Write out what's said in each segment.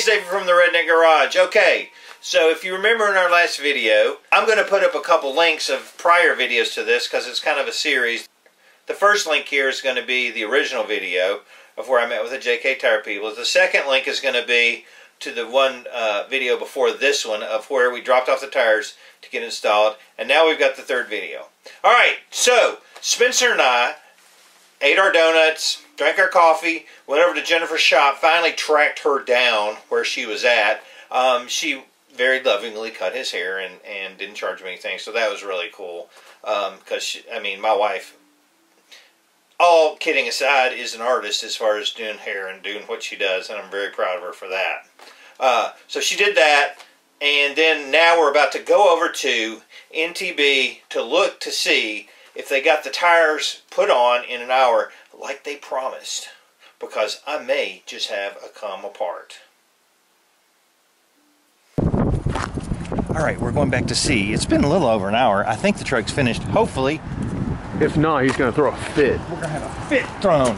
Hey, Steve from the Redneck Garage. Okay, so if you remember in our last video, I'm going to put up a couple links of prior videos to this because it's kind of a series. The first link here is going to be the original video of where I met with the JK Tire people. The second link is going to be to the one video before this one of where we dropped off the tires to get installed. And now we've got the third video. Alright, so Spencer and I ate our donuts, drank our coffee, went over to Jennifer's shop, finally tracked her down where she was at. She very lovingly cut his hair and didn't charge me anything, so that was really cool. Because, I mean, my wife, all kidding aside, is an artist as far as doing hair and doing what she does, and I'm very proud of her for that. So she did that, and then now we're about to go over to NTB to look to see if they got the tires put on in an hour like they promised, because I may just have a come apart. Alright, we're going back to see. It's been a little over an hour. I think the truck's finished, hopefully. If not, he's going to throw a fit. We're going to have a fit thrown.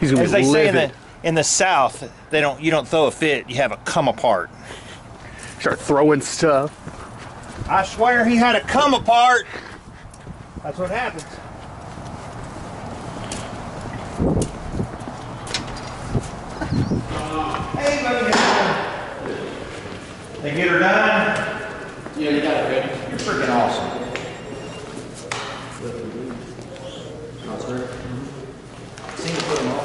He's going to be livid. As they say in the South, you don't throw a fit, you have a come apart. Start throwing stuff. I swear he had a come apart. That's what happens. Hey, buddy. They get her done? Yeah, you got it ready. You're freaking awesome. Seen you put them on.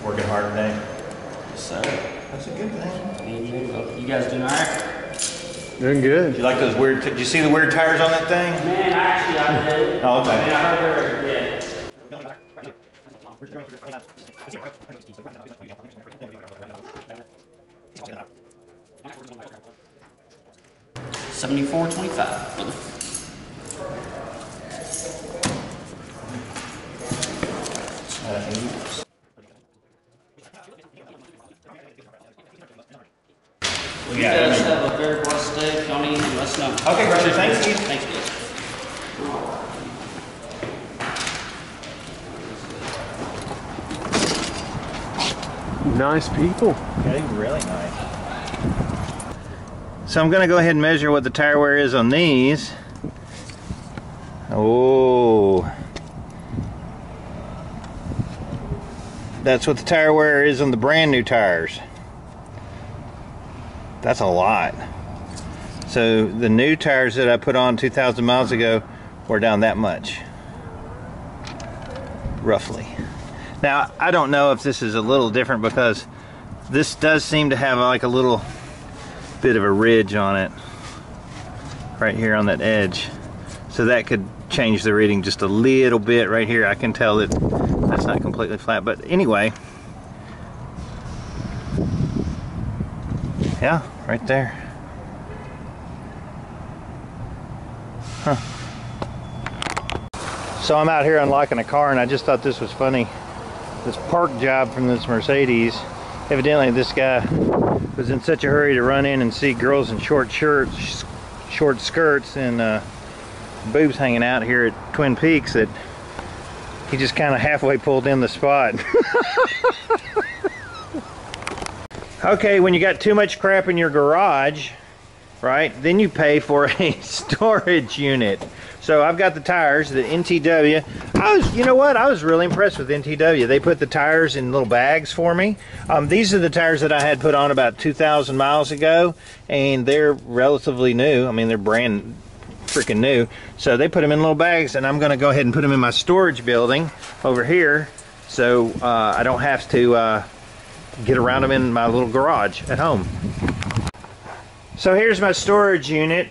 Working hard today. Yes, sir. That's a good thing. You guys doing all right? Doing good. Did you like those weird? Did you see the weird tires on that thing? Man, I did. Oh, okay. I mean, I heard yeah. 74.25, brother. You guys have a very blessed day. If y'all need anything, let us know. Okay, brother. Thank you. Thanks, guys. Nice people. Yeah, they're really nice. So I'm going to go ahead and measure what the tire wear is on these. Oh. That's what the tire wear is on the brand new tires. That's a lot. So the new tires that I put on 2,000 miles ago were down that much. Roughly. Now, I don't know if this is a little different because this does seem to have like a little bit of a ridge on it right here on that edge. So that could change the reading just a little bit right here. I can tell that that's not completely flat, but anyway. Yeah, right there. Huh. So I'm out here unlocking a car and I just thought this was funny. This park job from this Mercedes, evidently this guy was in such a hurry to run in and see girls in short shirts, short skirts and boobs hanging out here at Twin Peaks that he just kind of halfway pulled in the spot. Okay, when you got too much crap in your garage, right, then you pay for a storage unit. So I've got the tires, the NTW. You know what? I was really impressed with NTW. They put the tires in little bags for me. These are the tires that I had put on about 2,000 miles ago, and they're relatively new. I mean, they're brand freaking new. So they put them in little bags, and I'm going to go ahead and put them in my storage building over here, so I don't have to get around them in my little garage at home. So here's my storage unit.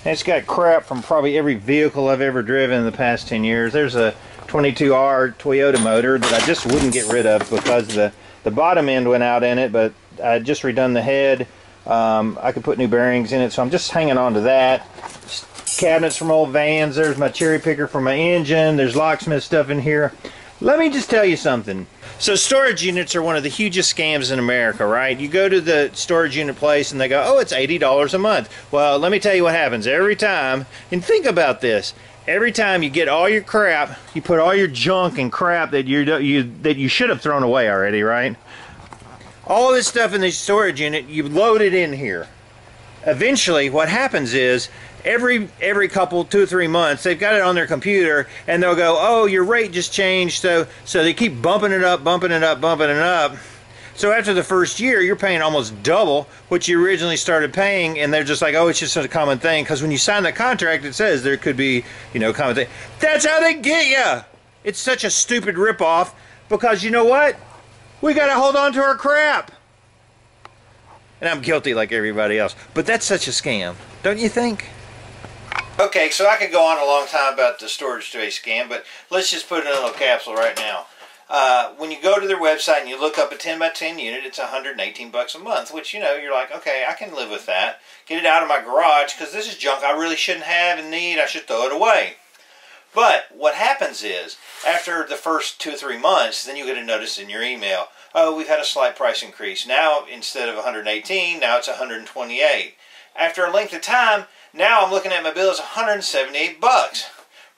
It's got crap from probably every vehicle I've ever driven in the past 10 years. There's a 22R Toyota motor that I just wouldn't get rid of because the bottom end went out in it, but I just redone the head. I could put new bearings in it, so I'm just hanging on to that. Cabinets from old vans. There's my cherry picker for my engine. There's locksmith stuff in here. Let me just tell you something. So storage units are one of the hugest scams in America, right? You go to the storage unit place and they go, oh, it's $80 a month. Well, let me tell you what happens every time. And think about this. every time you get all your crap, you put all your junk and crap that you should have thrown away already, right? All this stuff in the storage unit, you load it in here. Eventually, what happens is every couple 2 or 3 months, they've got it on their computer, and they'll go, "Oh, your rate just changed," so they keep bumping it up, bumping it up, bumping it up. So after the first year, you're paying almost double what you originally started paying, and they're just like, "Oh, it's just a common thing," because when you sign that contract, it says there could be, common thing. That's how they get you. It's such a stupid ripoff, because you know what? We got to hold on to our crap. And I'm guilty like everybody else, but that's such a scam, don't you think? Okay, so I could go on a long time about the storage tray scam, but let's just put it in a little capsule right now. When you go to their website and you look up a 10 by 10 unit, it's $118 a month, which, you're like, okay, I can live with that. Get it out of my garage, because this is junk I really shouldn't have and need. I should throw it away. But what happens is, after the first 2 or 3 months, then you get a notice in your email. Oh, we've had a slight price increase. Now, instead of 118, now it's 128. After a length of time, now I'm looking at my bill as $178,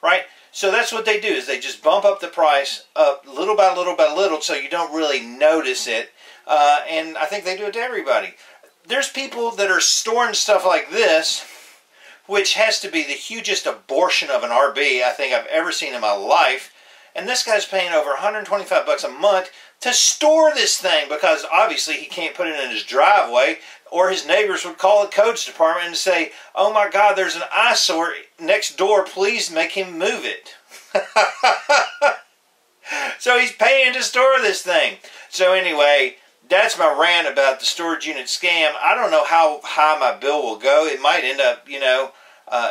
right? So that's what they do, is they just bump up the price up little by little by little, so you don't really notice it. And I think they do it to everybody. There's people that are storing stuff like this, which has to be the hugest abortion of an RB I think I've ever seen in my life. And this guy's paying over $125 a month to store this thing, because obviously he can't put it in his driveway, or his neighbors would call the codes department and say, "Oh my God, there's an eyesore next door, please make him move it." So he's paying to store this thing. So anyway, that's my rant about the storage unit scam. I don't know how high my bill will go. It might end up,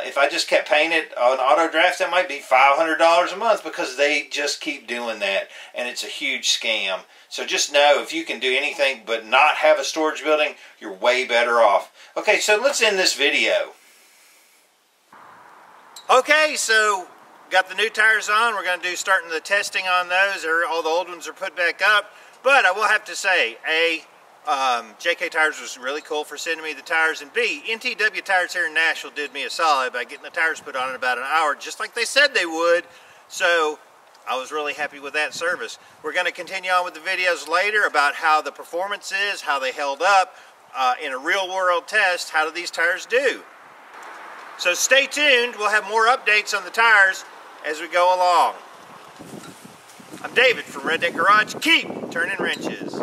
if I just kept paying it on auto drafts, that might be $500 a month, because they just keep doing that, and it's a huge scam. So just know, if you can do anything but not have a storage building, you're way better off. Okay, so let's end this video. Okay, so got the new tires on. We're going to do starting the testing on those. All the old ones are put back up. But I will have to say, JK Tires was really cool for sending me the tires, and B, NTW Tires here in Nashville did me a solid by getting the tires put on in about an hour, just like they said they would. So I was really happy with that service. We're going to continue on with the videos later about how the performance is, how they held up in a real world test. How do these tires do? So stay tuned. We'll have more updates on the tires as we go along. I'm David from Redneck Garage. Keep turning wrenches.